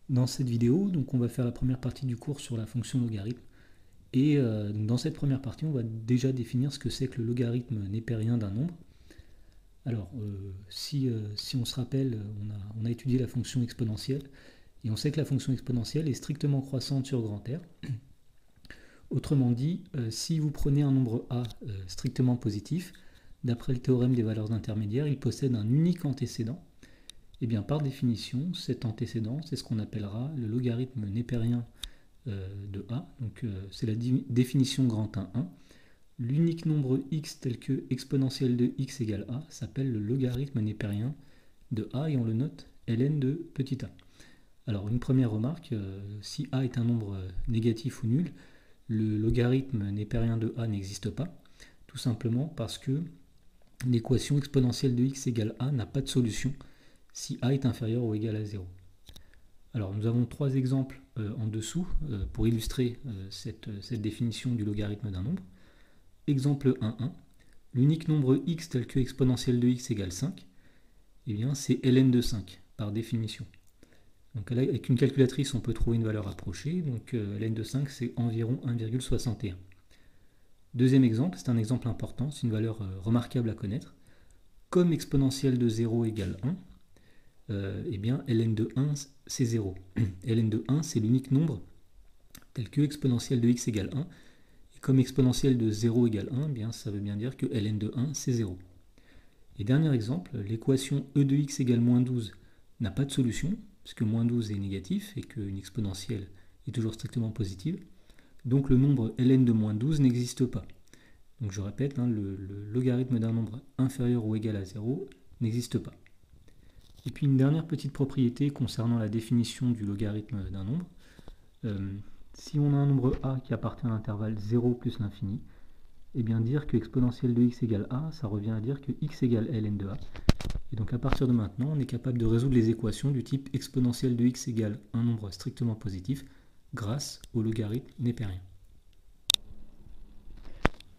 Dans cette vidéo, donc on va faire la première partie du cours sur la fonction logarithme. Et donc dans cette première partie, on va déjà définir ce que c'est que le logarithme népérien d'un nombre. Alors, si on se rappelle, on a étudié la fonction exponentielle, et on sait que la fonction exponentielle est strictement croissante sur grand R. Autrement dit, si vous prenez un nombre a strictement positif, d'après le théorème des valeurs intermédiaires, il possède un unique antécédent. Et bien par définition, cet antécédent, c'est ce qu'on appellera le logarithme népérien de a. Donc c'est la définition grand 1. L'unique nombre x tel que exponentielle de x égale a s'appelle le logarithme népérien de a et on le note ln de petit a. Alors une première remarque, si a est un nombre négatif ou nul, le logarithme népérien de a n'existe pas, tout simplement parce que l'équation exponentielle de x égale a n'a pas de solution si a est inférieur ou égal à 0. Alors nous avons trois exemples en dessous pour illustrer cette définition du logarithme d'un nombre. Exemple 1,1. L'unique nombre x tel que exponentielle de x égale 5, eh bien c'est ln de 5 par définition. Donc là, avec une calculatrice, on peut trouver une valeur approchée. Donc ln de 5, c'est environ 1,61. Deuxième exemple, c'est un exemple important, c'est une valeur remarquable à connaître. Comme exponentielle de 0 égale 1, eh bien ln de 1 c'est 0. ln de 1 c'est l'unique nombre tel que exponentielle de x égale 1. Et comme exponentielle de 0 égale 1, eh bien, ça veut bien dire que ln de 1 c'est 0. Et dernier exemple, l'équation e de x égale moins 12 n'a pas de solution, puisque moins 12 est négatif et qu'une exponentielle est toujours strictement positive. Donc le nombre ln de moins 12 n'existe pas. Donc je répète, le logarithme d'un nombre inférieur ou égal à 0 n'existe pas. Et puis une dernière petite propriété concernant la définition du logarithme d'un nombre. Si on a un nombre a qui appartient à l'intervalle 0 plus l'infini, et bien dire que exponentielle de x égale a, ça revient à dire que x égale ln de a. Et donc à partir de maintenant, on est capable de résoudre les équations du type exponentielle de x égale un nombre strictement positif grâce au logarithme népérien.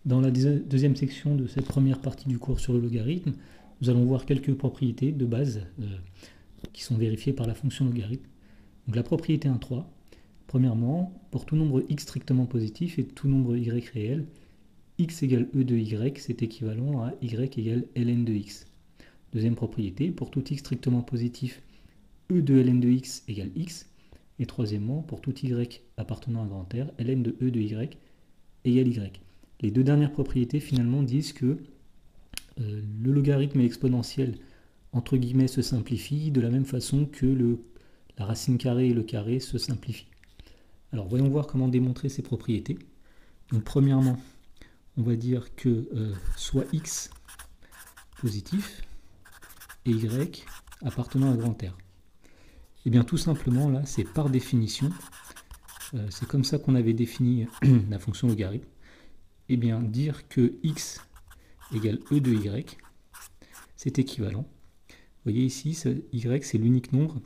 Dans la deuxième section de cette première partie du cours sur le logarithme, nous allons voir quelques propriétés de base qui sont vérifiées par la fonction logarithme. Donc la propriété 1,3, premièrement, pour tout nombre x strictement positif et tout nombre y réel, x égale e de y, c'est équivalent à y égale ln de x. Deuxième propriété, pour tout x strictement positif, e de ln de x égale x. Et troisièmement, pour tout y appartenant à grand R, ln de e de y égale y. Les deux dernières propriétés finalement disent que le logarithme et l'exponentielle entre guillemets se simplifient de la même façon que la racine carrée et le carré se simplifient. Alors voyons voir comment démontrer ces propriétés. Donc premièrement, on va dire que soit x positif et y appartenant à grand R. Et bien tout simplement là, c'est par définition, c'est comme ça qu'on avait défini la fonction logarithme. Et bien dire que x égale e de y, c'est équivalent. Vous voyez ici, y c'est l'unique nombre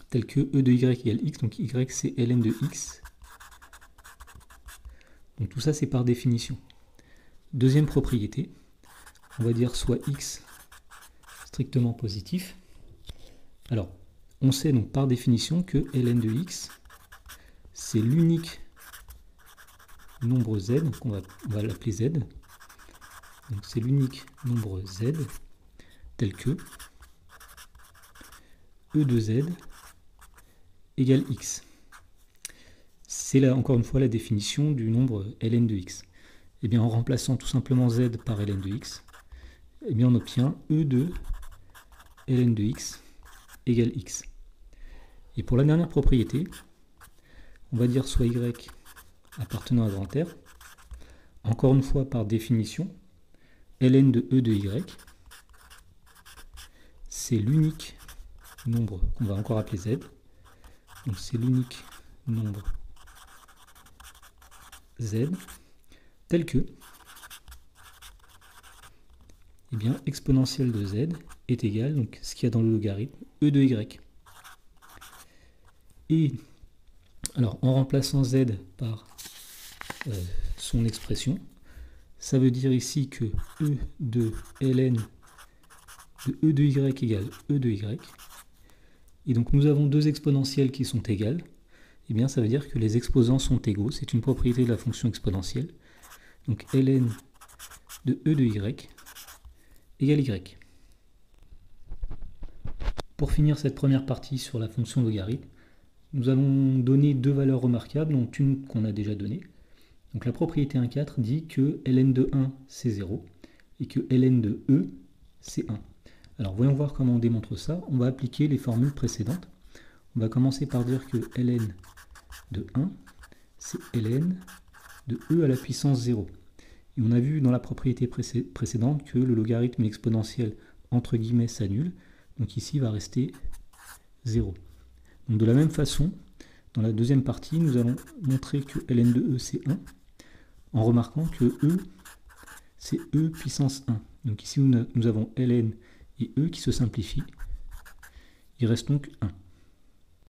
tel que e de y égale x, donc y c'est ln de x. Donc tout ça c'est par définition. Deuxième propriété, on va dire soit x strictement positif. Alors, on sait donc par définition que ln de x, c'est l'unique nombre z, donc on va l'appeler z. Donc c'est l'unique nombre z tel que e de z égale x. C'est là encore une fois la définition du nombre ln de x. Et bien en remplaçant tout simplement z par ln de x, et bien on obtient e de ln de x égale x. Et pour la dernière propriété, on va dire soit y appartenant à grand R, encore une fois par définition, ln de e de y, c'est l'unique nombre qu'on va encore appeler z, donc c'est l'unique nombre z tel que eh bien, exponentielle de z est égale, donc ce qu'il y a dans le logarithme, e de y. Et alors en remplaçant z par son expression, ça veut dire ici que e de ln de e de y égale e de y. et donc nous avons deux exponentielles qui sont égales, eh bien ça veut dire que les exposants sont égaux, c'est une propriété de la fonction exponentielle. Donc ln de e de y égale y. Pour finir cette première partie sur la fonction logarithme, nous allons donner deux valeurs remarquables, dont une qu'on a déjà donnée. Donc la propriété 1,4 dit que ln de 1 c'est 0 et que ln de e c'est 1. Alors voyons voir comment on démontre ça. On va appliquer les formules précédentes. On va commencer par dire que ln de 1 c'est ln de e à la puissance 0. Et on a vu dans la propriété précédente que le logarithme exponentiel entre guillemets s'annule. Donc ici il va rester 0. Donc de la même façon, dans la deuxième partie, nous allons montrer que ln de e c'est 1, en remarquant que e c'est e puissance 1. Donc ici nous avons ln et e qui se simplifient. Il reste donc 1.